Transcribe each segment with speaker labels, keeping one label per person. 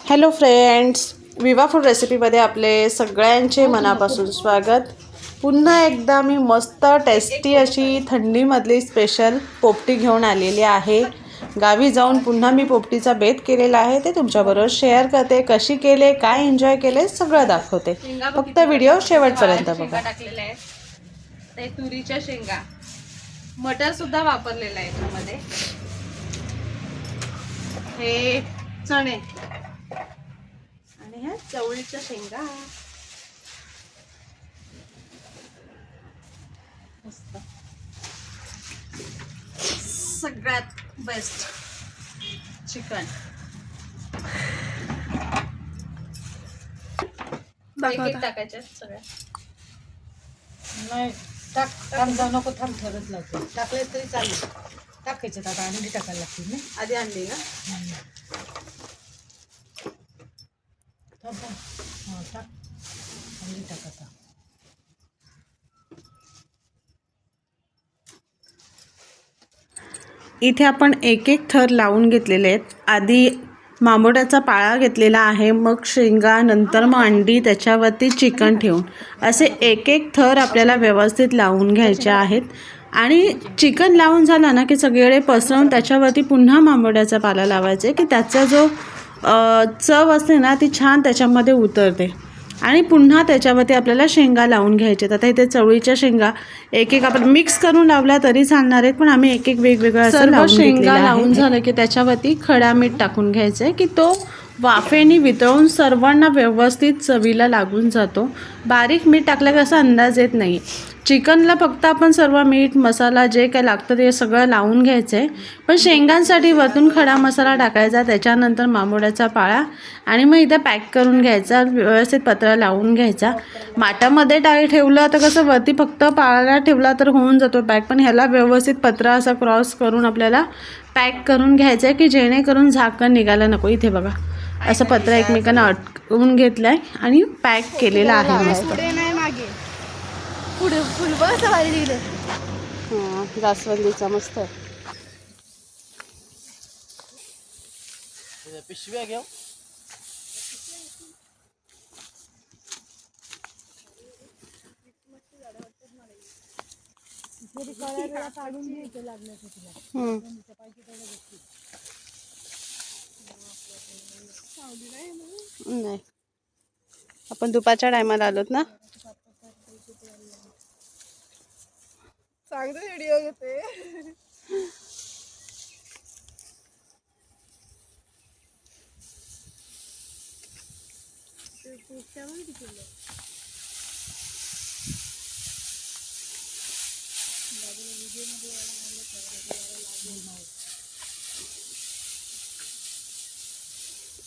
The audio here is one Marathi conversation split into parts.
Speaker 1: हॅलो फ्रेंड्स, विवा फूड रेसिपीमध्ये आपले सगळ्यांचे मनापासून स्वागत. पुन्हा एकदा मी मस्त टेस्टी अशी थंडीमधली स्पेशल पोपटी घेऊन आलेली आहे. गावी जाऊन पुन्हा मी पोपटीचा बेत केलेला आहे, ते तुमच्याबरोबर शेअर करते. कशी केले, काय एन्जॉय केले सगळं दाखवते. फक्त व्हिडिओ शेवटपर्यंत बघा.
Speaker 2: टाकलेले आहेत ते तुरीच्या शेंगा, मटर सुद्धा वापरलेला आहे यामध्ये. हे चणे आणि ह्या चवळीच्या शेंगा. मस्त. सगळ्यात बेस्ट चिकन. एक टाकायचे सगळ्या.
Speaker 3: नाही टाक, थांब जाऊ नको, थांब थोडंच लागतो. टाकले तरी चालेल. टाकायचे आता अंडी टाकायला लागतील ना.
Speaker 2: आधी आणली ना.
Speaker 3: थांब थांब, हां टाक, अंडी टाक आता.
Speaker 1: इथे आपण एक एक थर लावून घेतलेले आहेत. आधी मांबोड्याचा पाळा घेतलेला आहे, मग शेंगा, नंतर मग अंडी, त्याच्यावरती चिकन ठेवून असे एक एक थर आपल्याला व्यवस्थित लावून घ्यायचे आहेत. आणि चिकन लावून झाला ना की सगळीकडे पसरवून त्याच्यावरती पुन्हा मांबोड्याचा पाला लावायचे की त्याचा जो चव असते ना ती छान त्याच्यामध्ये उतरते. आणि पुन्हा त्याच्यावरती आपल्याला शेंगा लावून घ्यायचे. आता इथे चवळीच्या शेंगा एक एक आपण मिक्स करून लावल्या तरी चालणार आहेत, पण आम्ही एक एक वेगवेगळं असं लावून शेंगा लावून झालं की त्याच्यावरती खडा मीठ टाकून घ्यायचं आहे की तो वाफेने वितळून सर्वांना व्यवस्थित चवीला लागून जातो. बारीक मीठ टाकलं की असा अंदाज येत नाही. चिकनला फक्त आपण सर्व मीठ मसाला जे काय लागतं ते सगळं लावून घ्यायचं आहे, पण शेंगांसाठी वरतून खडा मसाला टाकायचा, त्याच्यानंतर मांबोड्याचा पाळा आणि मग इथं पॅक करून घ्यायचा, व्यवस्थित पत्रा लावून घ्यायचा. माठामध्ये ठेवलं तर कसं वरती फक्त पाळाला ठेवला तर होऊन जातो पॅक, पण ह्याला व्यवस्थित पत्रा असा क्रॉस करून आपल्याला पॅक करून घ्यायचं आहे की जेणेकरून झाकण निघायला नको. इथे बघा असं पत्रा एकमेकांना अटकवून घेतलं आहे आणि पॅक केलेला आहे मस्त.
Speaker 2: पुढे फुल बस
Speaker 1: हां, जास्वंदीचा मस्त.
Speaker 3: पिशव्या घेऊ.
Speaker 1: नाही, आपण दुपारच्या टायमाला आलोत ना.
Speaker 2: चांगला व्हिडिओ घेते.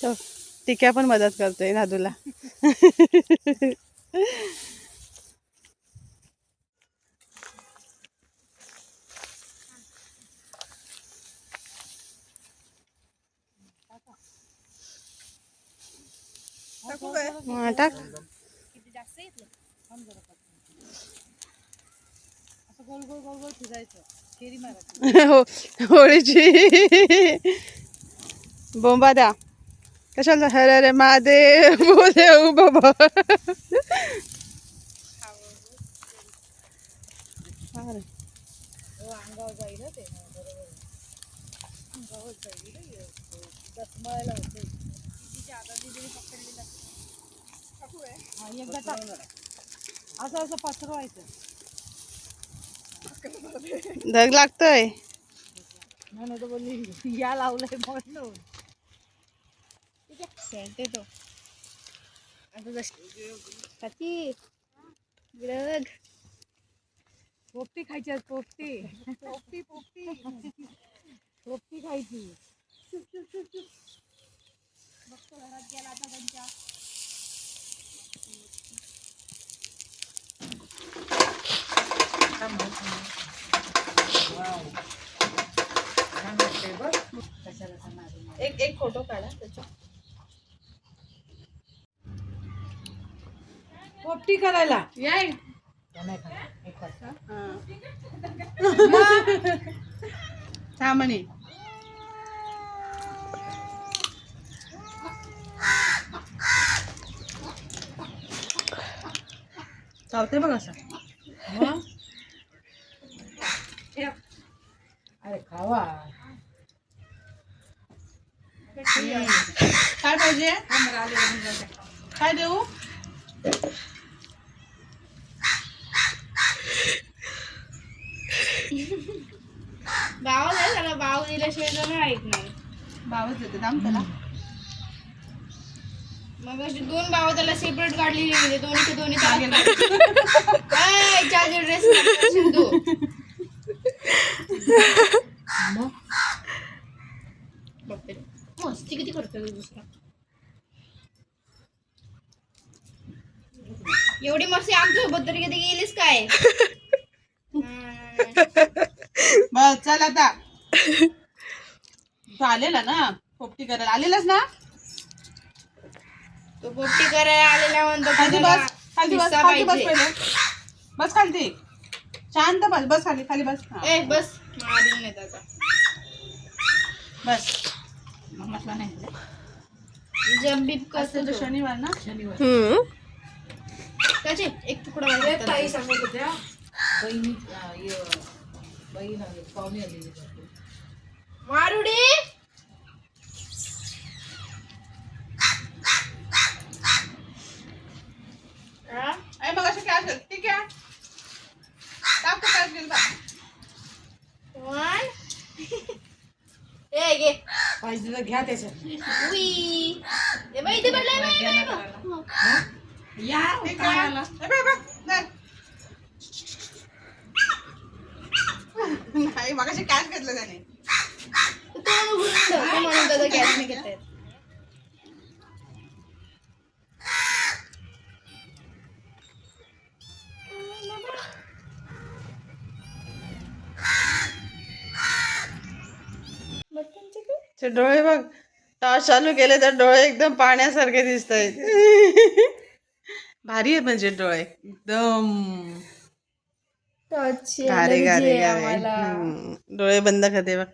Speaker 1: तो टिक्या पण मदत करतोय नादूला. हां टाक.
Speaker 3: असं गोल गोल गोल गोल फिरायचं, फेरी मारायची.
Speaker 1: हो, होळीची बोंबा द्या कशाला. हरे हरे महादेव बोले बाबा.
Speaker 3: अंगावर जाईल ते, बरोबर अंगावर जाईल. दसमायला होते एकदा टाक. असं असं पसरवायचं.
Speaker 1: धग लागतोय.
Speaker 3: म्हणून तर बोलली या लावलंय म्हणून.
Speaker 2: तो काकी बघ,
Speaker 3: पोपटी खायची आज, पोपटी पोपटी पोपटी पोपटी खायची. मस्त घरात गेला आता त्यांच्या.
Speaker 2: एक एक फोटो काढा त्याचा.
Speaker 3: पोपटी करायला
Speaker 2: याय
Speaker 1: थांबणी. चालतंय बघ असं.
Speaker 3: मग अरे खावा.
Speaker 1: काय पाहिजे? काय देऊ?
Speaker 2: बाव नाही त्याला, बाव दिल्याशिवाय तर नाही ऐकणार.
Speaker 1: बावच देते दाम त्याला.
Speaker 2: मग अशी 2 बाव त्याला सेपरेट काढलेली म्हणजे दोन्हीचे दोन्ही चार्जर ड्रेस सिंधू.
Speaker 3: मग
Speaker 2: बापरे, मस्ती किती करतो दुसरा. एवढी मस्ती आमच्यासोबत तरी कधी गेलीस काय?
Speaker 1: बस चल आता. तू आलेला ना पोपटी करायला, आलेलास ना?
Speaker 2: तो पोपटी करायला आलेला म्हणतो
Speaker 1: खालती
Speaker 2: त्याला
Speaker 1: बस, खालती बस,
Speaker 2: हिस्सा
Speaker 1: खालती बस
Speaker 2: पाहिजे.
Speaker 1: पहिले. बस खालती. शांत बस, बस खाली, खाली बस. हा.
Speaker 2: ए बस, मारून नाही त्याचा.
Speaker 1: बस. मग म्हटलं नाही.
Speaker 2: जब बीप
Speaker 1: आज
Speaker 2: कसं
Speaker 1: तर शनिवार ना?
Speaker 3: शनिवार.
Speaker 2: त्याचे एक तुकडा वाजवतात.
Speaker 3: ताई सांगत होत्या बहिणी बहीण आली पाहुणे आलेली.
Speaker 2: मारुडी हा?
Speaker 1: अरे मग असं काय असेल ठीक आहे. टाक काय असेल बा.
Speaker 2: वन. ए घे.
Speaker 3: पाहिजे तर घ्या त्याच्यात.
Speaker 2: उई. ए बाई इथे पडलाय बाई, बाई, बाई.
Speaker 3: या
Speaker 1: ठीक आहे. ए बाय, बाय. नाही. नाही मगाशी कॅश घेतलं त्याने.
Speaker 2: तोंड उघडून ठेव. ते म्हणून त्याचा कॅश नाही घेता येत.
Speaker 1: ते डोळे बघ, टॉर्च चालू केले तर डोळे एकदम पाण्यासारखे दिसत आहेत. भारी आहे म्हणजे डोळे एकदम गारे गारे गारे. डोळे बंद करते बघ.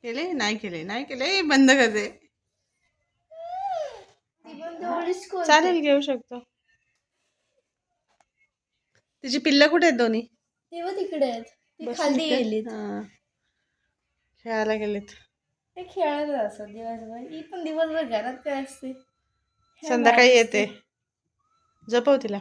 Speaker 1: केले नाही केले नाही केले बंद करते. चालेल घेऊ शकतो. तिची पिल्लं कुठे आहेत दोन्ही?
Speaker 2: तेव्हा तिकडे आहेत. ती
Speaker 1: बसली
Speaker 2: खाली
Speaker 1: का?
Speaker 2: गेलीत.
Speaker 1: हा. खेळायला गेलेत.
Speaker 2: ते खेळत असत दिवसभर. ही पण दिवसभर घरात काय असते.
Speaker 1: संध्याकाळी येते. जपव तिला.